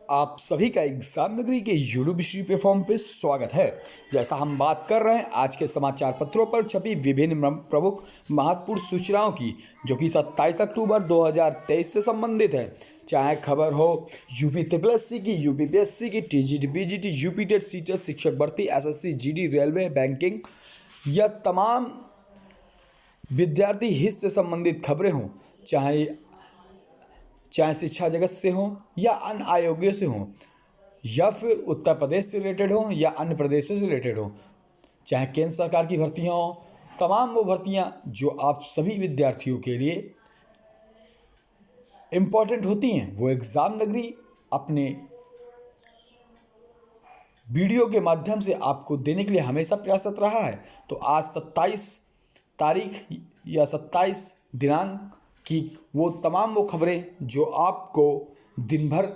आप सभी का एग्जाम नगरी के यूट्यूब प्लेटफॉर्म पे स्वागत है। जैसा हम बात कर रहे हैं आज के समाचार पत्रों पर छपी विभिन्न प्रमुख महत्वपूर्ण सूचनाओं की, जो कि 27 अक्टूबर 2023 से संबंधित है। चाहे खबर हो यूपी ट्रिपल एससी की, यूपीपीएससी की, TGT, BGT, UP TET, CTET, शिक्षक भर्ती, एसएससी, जीडी, रेलवे, बैंकिंग या तमाम विद्यार्थी हित से संबंधित खबरें हों, चाहे शिक्षा जगत से हो या अन्य आयोगों से हो, या फिर उत्तर प्रदेश से रिलेटेड हो या अन्य प्रदेशों से रिलेटेड हो, चाहे केंद्र सरकार की भर्तियां हो, तमाम वो भर्तियां जो आप सभी विद्यार्थियों के लिए इम्पॉर्टेंट होती हैं, वो एग्ज़ाम नगरी अपने वीडियो के माध्यम से आपको देने के लिए हमेशा प्रयासरत रहा है। तो आज 27 तारीख या 27 दिनांक की वो तमाम वो खबरें जो आपको दिन भर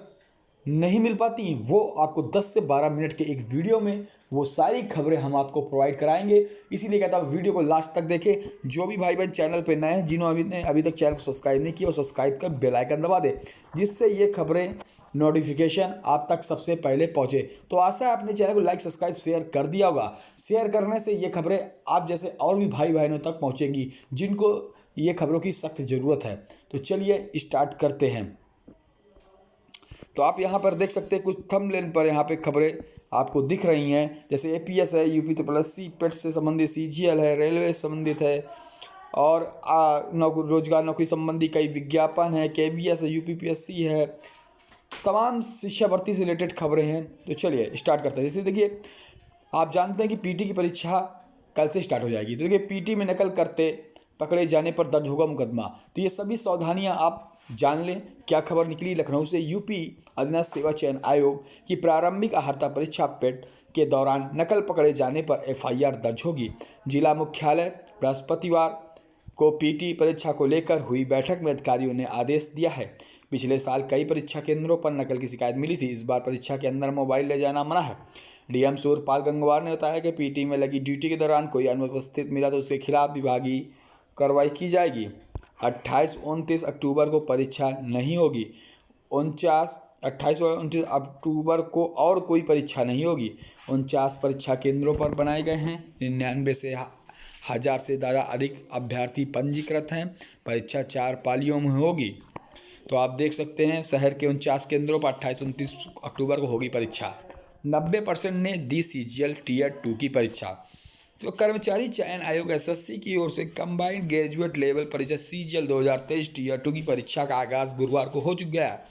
नहीं मिल पाती, वो आपको 10 से 12 मिनट के एक वीडियो में वो सारी खबरें हम आपको प्रोवाइड कराएंगे। इसीलिए कहता हूँ वीडियो को लास्ट तक देखें। जो भी भाई बहन चैनल पर नए हैं, जिन्होंने अभी तक चैनल को सब्सक्राइब नहीं किया, वो सब्सक्राइब कर बेल आइकन दबा दे, जिससे ये खबरें नोटिफिकेशन आप तक सबसे पहले पहुंचे। तो आशा है आपने चैनल को लाइक, सब्सक्राइब, शेयर कर दिया होगा। शेयर करने से ये खबरें आप जैसे और भी भाई बहनों तक पहुँचेंगी जिनको ये खबरों की सख्त ज़रूरत है। तो चलिए स्टार्ट करते हैं। तो आप यहाँ पर देख सकते हैं कुछ थंबनेल पर यहाँ पे खबरें आपको दिख रही हैं, जैसे एपीएस है, यूपी ट्रिपल एससी, पेट से संबंधित, सीजीएल है, रेलवे से संबंधित है, और रोजगार नौकरी संबंधी कई विज्ञापन है, केबीएस है, यूपीपीएससी है, तमाम शिक्षा भर्ती से रिलेटेड खबरें हैं। तो चलिए स्टार्ट करते हैं। जैसे देखिए, आप जानते हैं कि पीटी की परीक्षा कल से स्टार्ट हो जाएगी। तो देखिए, पीटी में नकल करते पकड़े जाने पर दर्ज होगा मुकदमा। तो ये सभी सावधानियां आप जान लें। क्या खबर निकली लखनऊ से, यूपी अधीनस्थ सेवा चयन आयोग की प्रारंभिक अर्हता परीक्षा पेट के दौरान नकल पकड़े जाने पर एफआईआर दर्ज होगी। जिला मुख्यालय बृहस्पतिवार को पीटी परीक्षा को लेकर हुई बैठक में अधिकारियों ने आदेश दिया है। पिछले साल कई परीक्षा केंद्रों पर नकल की शिकायत मिली थी। इस बार परीक्षा के अंदर मोबाइल ले जाना मना है। डीएम सूर्यपाल गंगवार ने बताया कि पीटी में लगी ड्यूटी के दौरान कोई अनुपस्थित मिला तो उसके खिलाफ विभागीय कार्रवाई की जाएगी। 28-29 अक्टूबर को परीक्षा नहीं होगी। 28 और 29 अक्टूबर को और कोई परीक्षा नहीं होगी। 49 परीक्षा केंद्रों पर बनाए गए हैं। 99 से 1000 से ज़्यादा अधिक अभ्यर्थी पंजीकृत हैं। परीक्षा 4 पालियों में होगी। तो आप देख सकते हैं शहर के 49 केंद्रों पर 28-29 अक्टूबर को होगी परीक्षा। 90% ने दी सीजीएल टीयर 2 की परीक्षा। तो कर्मचारी चयन आयोग एसएससी की ओर से कंबाइंड ग्रेजुएट लेवल परीक्षा सीजीएल 2023 टीयर 2 की परीक्षा का आगाज गुरुवार को हो चुका है।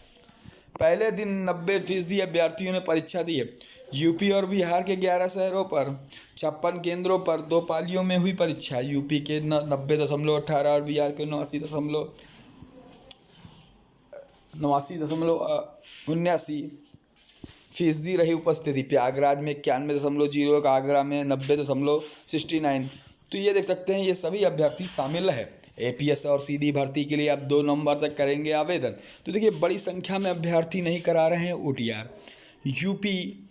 पहले दिन 90% अभ्यर्थियों ने परीक्षा दी है। यूपी और बिहार के 11 शहरों पर 56 केंद्रों पर 2 पालियों में हुई परीक्षा। यूपी के 90.18 और बिहार के 89.79% रही उपस्थिति। प्रयागराज में 91.01, आगरा में 90.69। तो ये देख सकते हैं ये सभी अभ्यर्थी शामिल है। एपीएस और सीधी भर्ती के लिए अब 2 नवंबर तक करेंगे आवेदन। तो देखिए, बड़ी संख्या में अभ्यर्थी नहीं करा रहे हैं ओटीआर। यूपी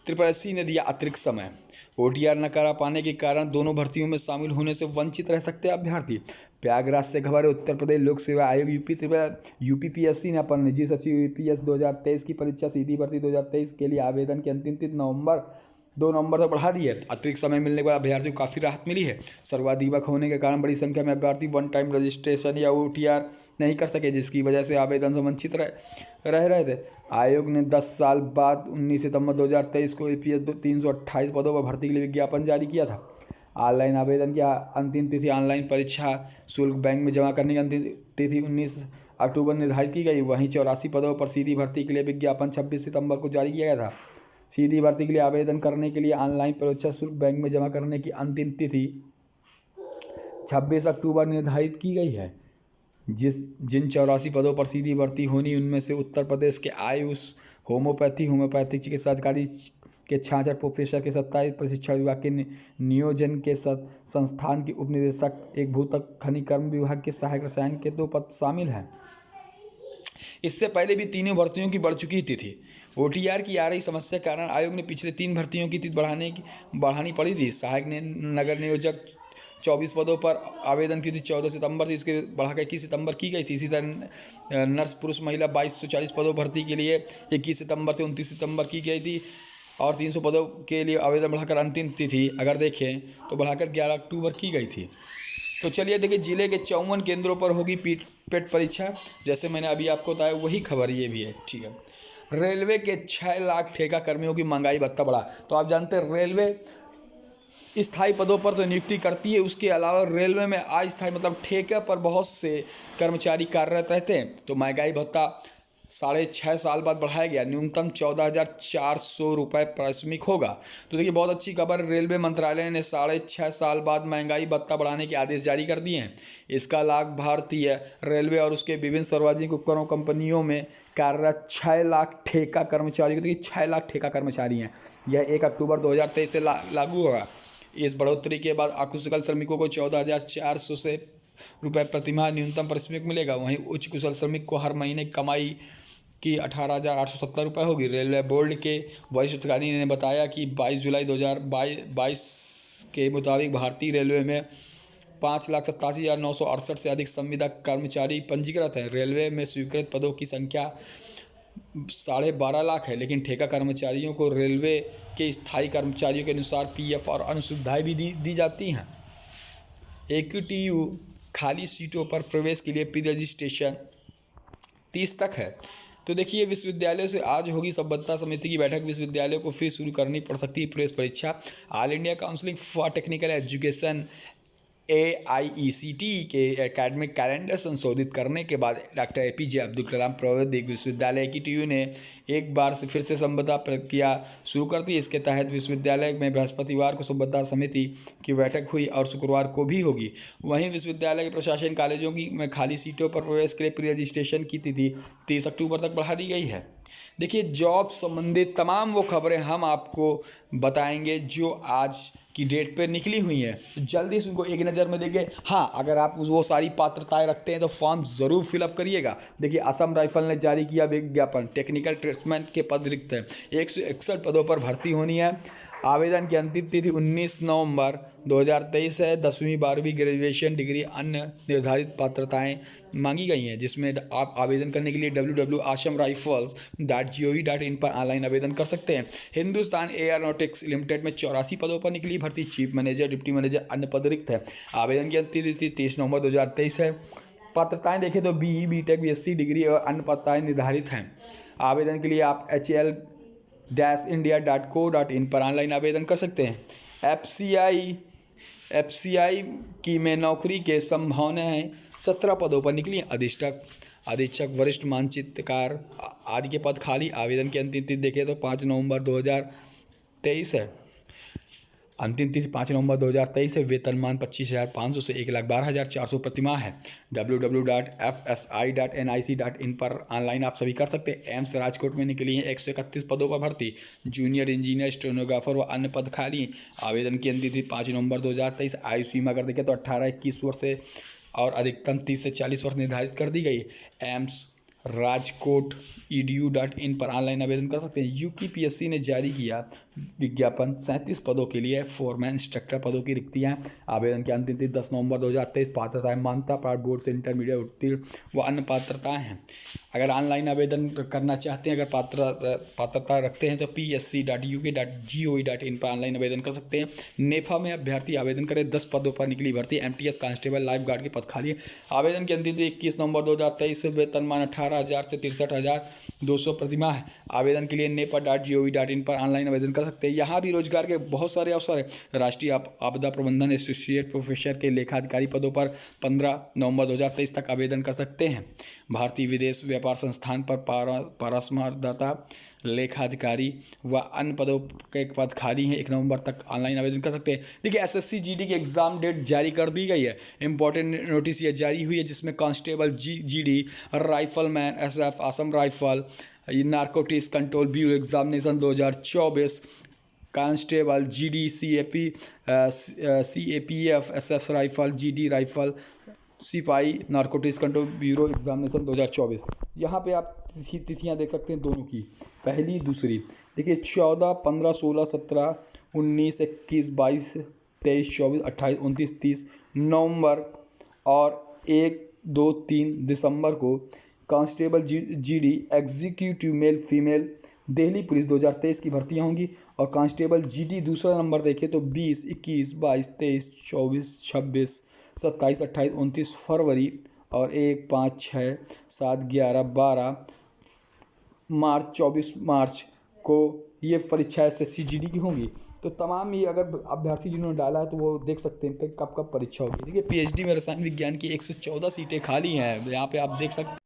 ट्रिपल एससी ने दिया अतिरिक्त समय। ओटीआर न करा पाने के कारण दोनों भर्तियों में शामिल होने से वंचित रह सकते हैं अभ्यर्थी। प्रयागराज से खबर है, उत्तर प्रदेश लोक सेवा आयोग यूपीपीएससी ने अपर निजी सचिव यूपीएस 2023 की परीक्षा सीधी भर्ती 2023 के लिए आवेदन की अंतिम तिथि 2 नवंबर तक बढ़ा दी है। अतिरिक्त समय मिलने के बाद अभ्यर्थियों को काफ़ी राहत मिली है। सर्वा दिवस होने के कारण बड़ी संख्या में अभ्यर्थी वन टाइम रजिस्ट्रेशन या ओटीआर नहीं कर सके, जिसकी वजह से आवेदन से वंचित रह रहे थे। आयोग ने 10 साल बाद 19 सितंबर 2023 को एपीएस 328 पदों पर भर्ती के लिए विज्ञापन जारी किया था। ऑनलाइन आवेदन की अंतिम तिथि, ऑनलाइन परीक्षा शुल्क बैंक में जमा करने की अंतिम तिथि 19 अक्टूबर निर्धारित की गई। वहीं 84 पदों पर सीधी भर्ती के लिए विज्ञापन 26 सितंबर को जारी किया गया था। सीधी भर्ती के लिए आवेदन करने के लिए ऑनलाइन परीक्षा शुल्क बैंक में जमा करने की अंतिम तिथि 26 अक्टूबर निर्धारित की गई है। जिन 84 पदों पर सीधी भर्ती होनी, उनमें से उत्तर प्रदेश के आयुष, होम्योपैथिक चिकित्सा अधिकारी के 66, प्रोफेसर के 27, प्रशिक्षण विभाग के नियोजन के संस्थान के उपनिदेशक, एक भूतत्व खनिकर्म विभाग के सहायक रसायन के 2 पद शामिल हैं। इससे पहले भी तीनों भर्तियों की बढ़ चुकी थी। ओटीआर की आ रही समस्या के कारण आयोग ने पिछले 3 भर्तियों की तिथि बढ़ानी पड़ी थी। सहायक नगर नियोजक 24 पदों पर आवेदन की थी 14 सितंबर थी, इसके बढ़ाकर 21 सितंबर की गई थी। इसी तरह नर्स पुरुष महिला 2240 पदों भर्ती के लिए 21 सितंबर से 29 सितंबर की गई थी, और 300 पदों के लिए आवेदन बढ़ाकर अंतिम तिथि अगर देखें तो बढ़ाकर 11 अक्टूबर की गई थी। तो चलिए देखिए, जिले के 54 केंद्रों पर होगी पेट परीक्षा, जैसे मैंने अभी आपको बताया वही खबर ये भी है। ठीक है, रेलवे के 6 लाख ठेका कर्मियों की महंगाई भत्ता बढ़ा। तो आप जानते हैं रेलवे स्थायी पदों पर तो नियुक्ति करती है, उसके अलावा रेलवे में अस्थायी मतलब ठेके पर बहुत से कर्मचारी कार्यरत रहते हैं। तो महंगाई भत्ता 6.5 साल बाद बढ़ाया गया, न्यूनतम 14,400 रुपये पारिश्रमिक होगा। तो देखिए, बहुत अच्छी खबर, रेलवे मंत्रालय ने 6.5 साल बाद महंगाई भत्ता बढ़ाने के आदेश जारी कर दिए हैं। इसका लाभ भारतीय रेलवे और उसके विभिन्न सार्वजनिक उपक्रम कंपनियों में कार्यरत 6 लाख ठेका कर्मचारियों को, देखिए 6 लाख ठेका कर्मचारी हैं। यह 1 अक्टूबर 2023 से लागू होगा। इस बढ़ोतरी के बाद अकुशल श्रमिकों को 14,400 से रुपये प्रतिमाह न्यूनतम पारिश्रमिक मिलेगा। वहीं उच्च कुशल श्रमिक को हर महीने कमाई की 18,870 रुपये होगी। रेलवे बोर्ड के वरिष्ठ अधिकारी ने बताया कि 22 जुलाई 2022 के मुताबिक भारतीय रेलवे में 5,87,968 से अधिक संविदा कर्मचारी पंजीकृत हैं। रेलवे में स्वीकृत पदों की संख्या 12.5 लाख है, लेकिन ठेका कर्मचारियों को रेलवे के स्थायी कर्मचारियों के अनुसार पीएफ और अन्य सुविधाएं भी दी जाती हैं। AQTU खाली सीटों पर प्रवेश के लिए प्री रजिस्ट्रेशन 30 तक है। तो देखिए, विश्वविद्यालयों से आज होगी संबद्धता समिति की बैठक। विश्वविद्यालयों को फिर शुरू करनी पड़ सकती है प्रवेश परीक्षा। All India counselling for technical education AIECT के एकेडमिक कैलेंडर संशोधित करने के बाद डॉक्टर APJ अब्दुल कलाम प्रौद्योगिक विश्वविद्यालय AQTU ने एक बार से फिर से संबद्धता प्रक्रिया शुरू कर दी। इसके तहत विश्वविद्यालय में बृहस्पतिवार को संबद्धता समिति की बैठक हुई और शुक्रवार को भी होगी। वहीं विश्वविद्यालय के प्रशासन कॉलेजों में खाली सीटों पर प्रवेश के लिए प्री रजिस्ट्रेशन की तिथि 30 अक्टूबर तक बढ़ा दी गई है। देखिए, जॉब संबंधित तमाम वो खबरें हम आपको बताएंगे जो आज की डेट पे निकली हुई हैं। तो जल्दी से उनको एक नज़र में देंगे। हाँ, अगर आप वो सारी पात्रताएं रखते हैं तो फॉर्म ज़रूर फिलअप करिएगा। देखिए, असम राइफल ने जारी किया विज्ञापन, टेक्निकल ट्रेड्समैन के पद रिक्त हैं, 161 पदों पर भर्ती होनी है। आवेदन की अंतिम तिथि 19 नवंबर 2023 है। 10वीं 12वीं ग्रेजुएशन डिग्री अन्य निर्धारित पात्रताएं मांगी गई हैं, जिसमें आप आवेदन करने के लिए www.asamrifles.gov.in पर ऑनलाइन आवेदन कर सकते हैं। हिंदुस्तान एयरोनॉटिक्स लिमिटेड में 84 पदों पर निकली भर्ती, चीफ मैनेजर, डिप्टी मैनेजर अन्य पद रिक्त है। आवेदन की अंतिम तिथि 30 नवंबर 2023 है। पात्रताएं देखें तो BE, BTech, BSc डिग्री और अन्य पात्रताएं निर्धारित हैं। आवेदन के लिए आप HL-india.co.in पर ऑनलाइन आवेदन कर सकते हैं। FCI की में नौकरी के संभावना है। 17 पदों पर निकली अधीक्षक, वरिष्ठ मानचित्रकार आदि के पद खाली। आवेदन की अंतिम तिथि देखें तो 5 नवंबर 2023 है। अंतिम तिथि 5 नवंबर 2023 है। वेतनमान 25,500 से 1,12,400 प्रतिमाह है। www.fsi.nic.in पर ऑनलाइन आप सभी कर सकते हैं। एम्स राजकोट में निकली है 131 पदों पर भर्ती, जूनियर इंजीनियर, स्टेनोग्राफर व अन्य पद खाली। आवेदन की अंतिम तिथि 5 नवंबर 2023। आयु सीमा अगर देखें तो 18-21 वर्ष से और अधिकतम 30 से 40 वर्ष निर्धारित कर दी गई। एम्स राजकोट edu.in पर ऑनलाइन आवेदन कर सकते हैं। UPSC ने जारी किया विज्ञापन, 37 पदों के लिए फोरमैन इंस्ट्रक्टर पदों की रिक्तियां। आवेदन की अंतिम तिथि 10 नवंबर 2023। पात्रताएं मान्यता प्राप्त बोर्ड से इंटरमीडिएट उत्तीर्ण व अन्य पात्रताएं हैं। अगर ऑनलाइन आवेदन करना चाहते हैं, अगर पात्रता रखते हैं तो psc.uk.gov.in पर ऑनलाइन आवेदन कर सकते हैं। नेफा में अभ्यर्थी आवेदन करें। 10 पदों पर निकली भर्ती, MTS कांस्टेबल, लाइफ गार्ड के पद खाली है। आवेदन की अंतिम तिथि 21 नवंबर 2023। वेतनमान 18,000 से 63,200 प्रतिमाह है। आवेदन के लिए nepa.gov.in पर ऑनलाइन आवेदन कर सकते हैं। यहाँ भी रोजगार के बहुत सारे अवसर हैं। राष्ट्रीय आपदा प्रबंधन एसोसिएट प्रोफेसर के लेखाधिकारी पदों पर 15 नवंबर 2023 तक आवेदन कर सकते हैं। भारतीय विदेश व्यापार संस्थान पर परामर्शदाता, लेखाधिकारी व अन्य पदों के पद खाली हैं। 1 नवंबर तक ऑनलाइन आवेदन कर सकते हैं। देखिए, SSC GD की एग्जाम डेट जारी कर दी गई है। इंपॉर्टेंट नोटिस ये जारी हुई है, जिसमें constable GD, rifleman SF, Assam rifle, narcotics control bureau examination 2024, constable GD, CAPF, SF rifle, GD rifle, सिपाही, नारकोटिक्स कंट्रोल ब्यूरो एग्जामिनेशन 2024। यहाँ पे आप तिथियाँ देख सकते हैं दोनों की, पहली दूसरी। देखिए, 14, 15, 16, 17, 19, 21, 22 23, 24, 28, 29, 30 नवंबर और 1, 2, 3 दिसंबर को constable GD executive male female Delhi police 2023 की भर्तियां होंगी। और कांस्टेबल जीडी दूसरा नंबर देखें तो 20, 21, 22, 23, 24, 26, 27, 28, 29 फरवरी और 1, 5, 6, 7, 11, 12 मार्च 24 मार्च को ये परीक्षा SSC जीडी की होंगी। तो तमाम ये अगर अभ्यर्थी जिन्होंने डाला है तो वो देख सकते हैं फिर कब कब परीक्षा होगी। देखिए पीएचडी में रसायन विज्ञान की 114 सीटें खाली हैं, यहाँ पे आप देख सकते।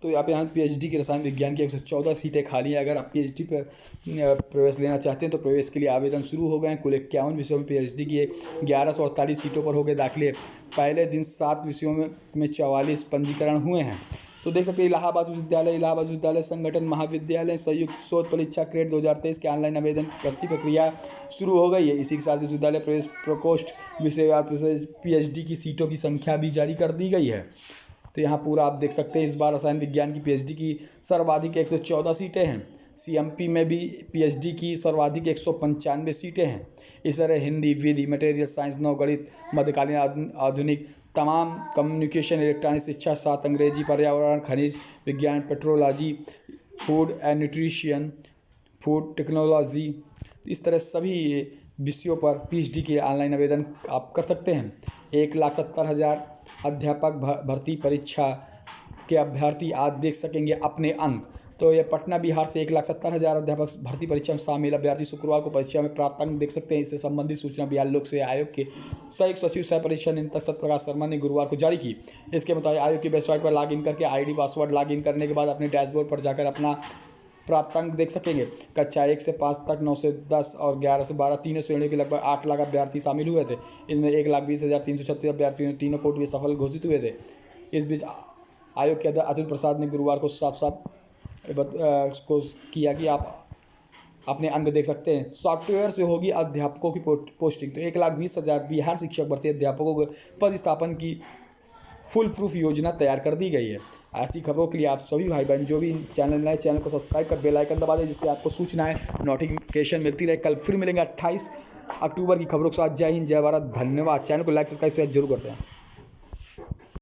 तो यहाँ पीएचडी के रसायन विज्ञान की 114 सीटें खाली हैं। अगर आप पीएचडी पर प्रवेश लेना चाहते हैं तो प्रवेश के लिए आवेदन शुरू हो गए हैं। कुल 51 विषयों में पीएचडी की 1148 सीटों पर हो गए दाखिले। पहले दिन 7 विषयों में 44 पंजीकरण हुए हैं। तो देख सकते हैं इलाहाबाद विश्वविद्यालय संगठन महाविद्यालय संयुक्त शोध परीक्षा क्रेट 2023 के ऑनलाइन आवेदन भर्ती प्रक्रिया शुरू हो गई है। इसी के साथ विश्वविद्यालय प्रवेश प्रकोष्ठ विषयवार पीएचडी की सीटों की संख्या भी जारी कर दी गई है। तो यहाँ पूरा आप देख सकते हैं इस बार रसायन विज्ञान की पीएचडी की सर्वाधिक 114 सीटें हैं। सीएमपी में भी पीएचडी की सर्वाधिक 195 सीटें हैं। इस तरह हिंदी, विधि, मटेरियल साइंस, नवगणित, मध्यकालीन, आधुनिक, तमाम कम्युनिकेशन, इलेक्ट्रॉनिक शिक्षा, 7 अंग्रेजी, पर्यावरण, खनिज विज्ञान, petrology, food and nutrition, food technology, इस तरह सभी विषयों पर पीएचडी के ऑनलाइन आवेदन आप कर सकते हैं। 1,70,000 अध्यापक भर्ती परीक्षा के अभ्यर्थी आज देख सकेंगे अपने अंक। तो ये पटना बिहार से 1,70,000 अध्यापक भर्ती परीक्षा में शामिल अभ्यर्थी शुक्रवार को परीक्षा में प्राप्त अंक देख सकते हैं। इससे संबंधित सूचना बिहार लोक सेवा आयोग के संयुक्त सचिव सह परीक्षा नियंत्रक सत्यप्रकाश शर्मा ने गुरुवार को जारी की। इसके मुताबिक आयोग की वेबसाइट पर लॉगिन करके आईडी पासवर्ड लॉगिन करने के बाद अपने डैशबोर्ड पर जाकर अपना प्राप्त अंक देख सकेंगे। कक्षा 1 से 5 तक 9 से 10 और 11 से 12 तीनों श्रेणियों के लगभग 8 लाख अभ्यर्थी शामिल हुए थे। इनमें 1,20,336 अभ्यर्थियों ने तीनों कोर्ट में सफल घोषित हुए थे। इस बीच आयोग के अध्यक्ष अतुल प्रसाद ने गुरुवार को साफ को किया कि आप अपने अंक देख सकते हैं। सॉफ्टवेयर से होगी अध्यापकों की पोस्टिंग। तो 1,20,000 बिहार शिक्षक भर्ती अध्यापकों को पद स्थापन की फुल प्रूफ योजना तैयार कर दी गई है। ऐसी खबरों के लिए आप सभी भाई बहन जो भी नए चैनल को सब्सक्राइब कर बेल आइकन दबा दें, जिससे आपको सूचनाएं नोटिफिकेशन मिलती रहे। कल फिर मिलेंगे 28 अक्टूबर की खबरों के साथ। जय हिंद, जय भारत, धन्यवाद। चैनल को लाइक सब्सक्राइब शेयर जरूर करते हैं।